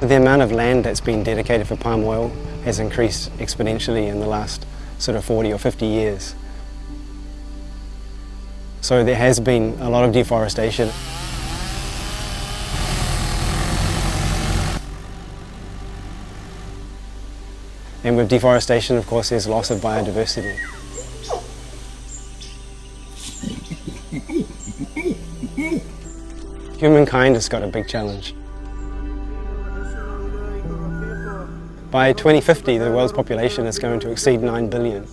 The amount of land that's been dedicated for palm oil has increased exponentially in the last sort of 40 or 50 years. So there has been a lot of deforestation. And with deforestation, of course, there's loss of biodiversity. Humankind has got a big challenge. By 2050, the world's population is going to exceed 9 billion.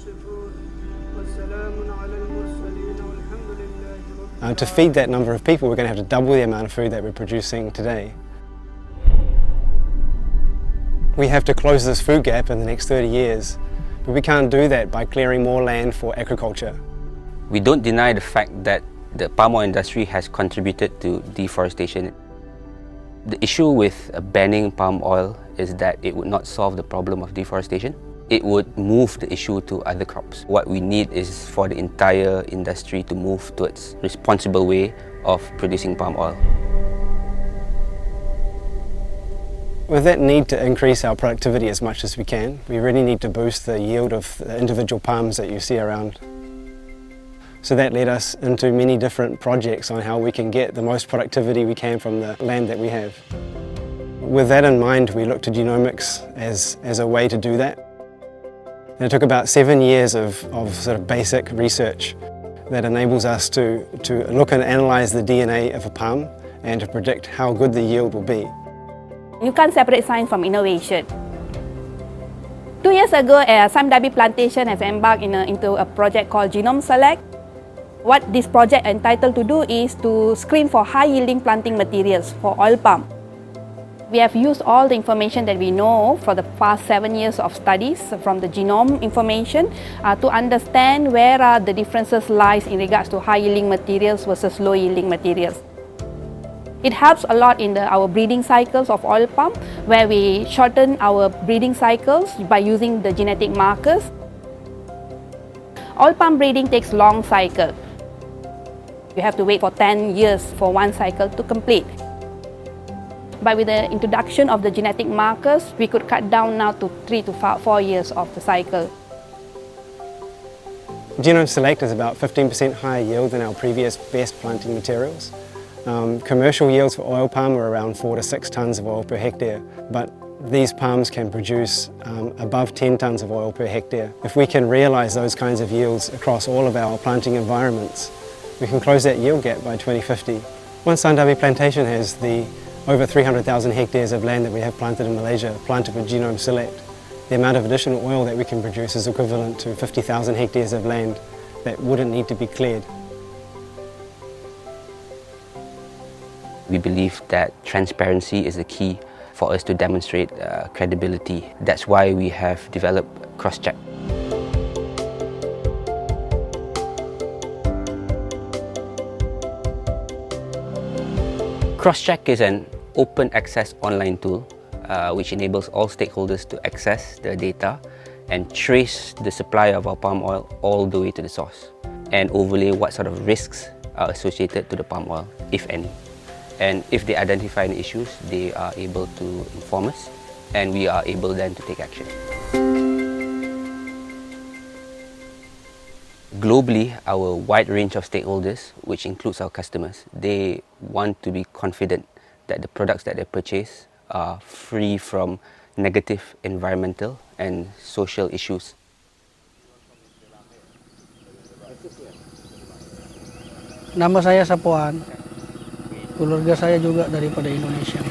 To feed that number of people, we're going to have to double the amount of food that we're producing today. We have to close this food gap in the next 30 years, but we can't do that by clearing more land for agriculture. We don't deny the fact that the palm oil industry has contributed to deforestation. The issue with banning palm oil is that it would not solve the problem of deforestation. It would move the issue to other crops. What we need is for the entire industry to move towards a responsible way of producing palm oil. With that need to increase our productivity as much as we can, we really need to boost the yield of the individual palms that you see around. So that led us into many different projects on how we can get the most productivity we can from the land that we have. With that in mind, we looked to genomics as a way to do that. And it took about 7 years of sort of basic research that enables us to look and analyse the DNA of a palm and to predict how good the yield will be. You can't separate science from innovation. 2 years ago, Sime Darby Plantation has embarked into a project called Genome Select. What this project entitled to do is to screen for high-yielding planting materials for oil palm. We have used all the information that we know for the past 7 years of studies from the genome information to understand where the differences lies in regards to high-yielding materials versus low-yielding materials. It helps a lot in our breeding cycles of oil palm, where we shorten our breeding cycles by using the genetic markers. Oil palm breeding takes long cycle. You have to wait for 10 years for one cycle to complete. But with the introduction of the genetic markers, we could cut down now to 3 to 4 years of the cycle. Genome Select is about 15% higher yield than our previous best planting materials. Commercial yields for oil palm are around 4 to 6 tonnes of oil per hectare, but these palms can produce above 10 tonnes of oil per hectare. If we can realise those kinds of yields across all of our planting environments, we can close that yield gap by 2050. Once Sime Darby Plantation has the over 300,000 hectares of land that we have planted in Malaysia, planted with Genome Select, the amount of additional oil that we can produce is equivalent to 50,000 hectares of land that wouldn't need to be cleared. We believe that transparency is the key for us to demonstrate credibility. That's why we have developed cross-check. Cross-check is an open access online tool which enables all stakeholders to access the data and trace the supply of our palm oil all the way to the source and overlay what sort of risks are associated to the palm oil, if any. And if they identify any issues, they are able to inform us and we are able then to take action. Globally, our wide range of stakeholders, which includes our customers, they want to be confident that the products that they purchase are free from negative environmental and social issues. Nama saya Sapuan, keluarga saya juga daripada Indonesia.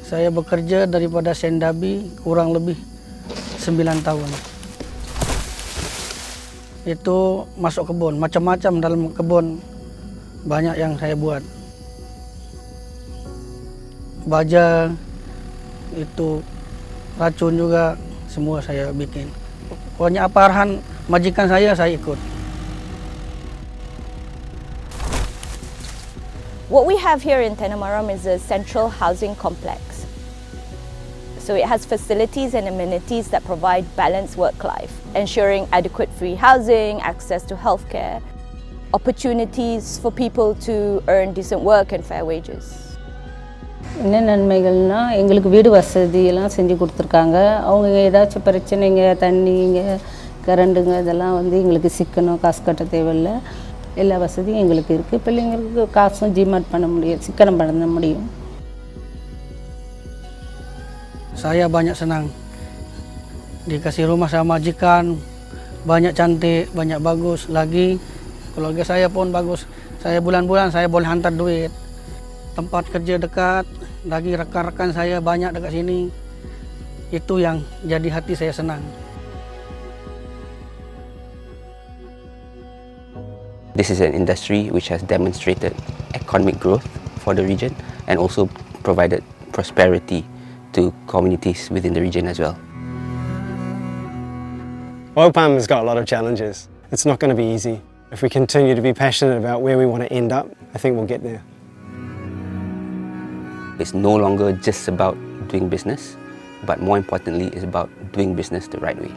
Saya bekerja daripada Sime Darby kurang lebih 9 tahun. Itu masuk kebun, macam-macam dalam kebun banyak yang saya buat. Baja, itu racun juga, semua saya bikin. Pokoknya apa arahan majikan saya ikut. What we have here in Tenamaram is a central housing complex. So it has facilities and amenities that provide balanced work life, ensuring adequate free housing, access to healthcare. opportunities for people to earn decent work and fair wages. என்ன நன்மைகள்னா எங்களுக்கு வீடு வசதியெல்லாம் செஞ்சு கொடுத்துருக்காங்க. அவங்க ஏதாச்சும் பிரச்சனைங்க தண்ணிங்க கரண்டுங்க இதெல்லாம் வந்து எங்களுக்கு சிக்கனம் காசு கட்ட தேவையில்லை. எல்லா வசதியும் எங்களுக்கு இருக்குது. பிள்ளைங்களுக்கு காசும் ஜிமாட் பண்ண முடியும், சிக்கனம் பண்ண முடியும். Saya banyak senang dikasih rumah sama majikan, banyak cantik, banyak bagus. Lagi keluarga saya pun bagus. Saya bulan-bulan saya boleh hantar duit. Tempat kerja dekat, lagi rekan-rekan saya banyak dekat sini. Itu yang jadi hati saya senang. This is an industry which has demonstrated economic growth for the region and also provided prosperity to communities within the region as well. Oil palm has got a lot of challenges. It's not going to be easy. If we continue to be passionate about where we want to end up, I think we'll get there. It's no longer just about doing business, but more importantly, it's about doing business the right way.